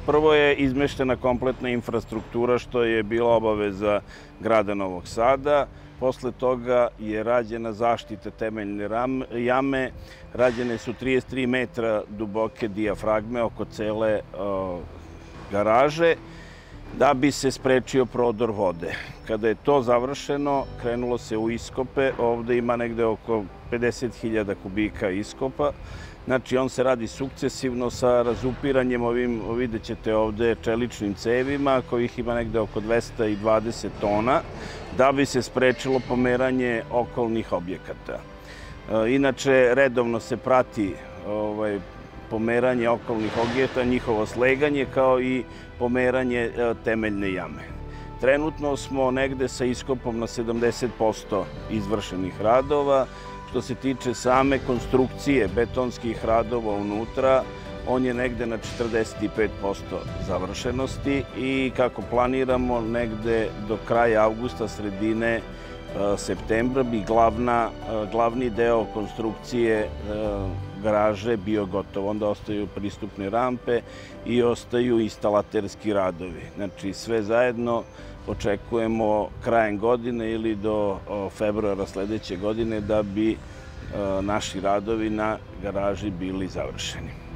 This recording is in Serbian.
Prvo je izmeštena kompletna infrastruktura, što je bila obaveza grada Novog Sada. Posle toga je rađena zaštita temeljne jame, rađene su 33 metra duboke dijafragme oko cele garaže, da bi se sprečio prodor vode. Kada je to završeno, krenulo se u iskope. Ovde ima negde oko 50.000 kubika iskopa. Znači, on se radi sukcesivno sa razupiranjem ovim, vidjet ćete ovde, čeličnim cevima, kojih ima negde oko 220 tona, da bi se sprečilo pomeranje okolnih objekata. Inače, redovno se prati pomeranje okolnih objekata, njihovo sleganje, kao i pomeranje temeljne jame. Trenutno smo negde sa iskopom na 70% izvršenih radova. Što se tiče same konstrukcije betonskih radova unutra, on je negde na 45% završenosti i kako planiramo, negde do kraja avgusta, sredine septembra bi glavni deo konstrukcije garaže bio gotov. Onda ostaju pristupne rampe i ostaju instalaterski radovi. Znači, sve zajedno očekujemo krajem godine ili do februara sledeće godine da bi naši radovi na garaži bili završeni.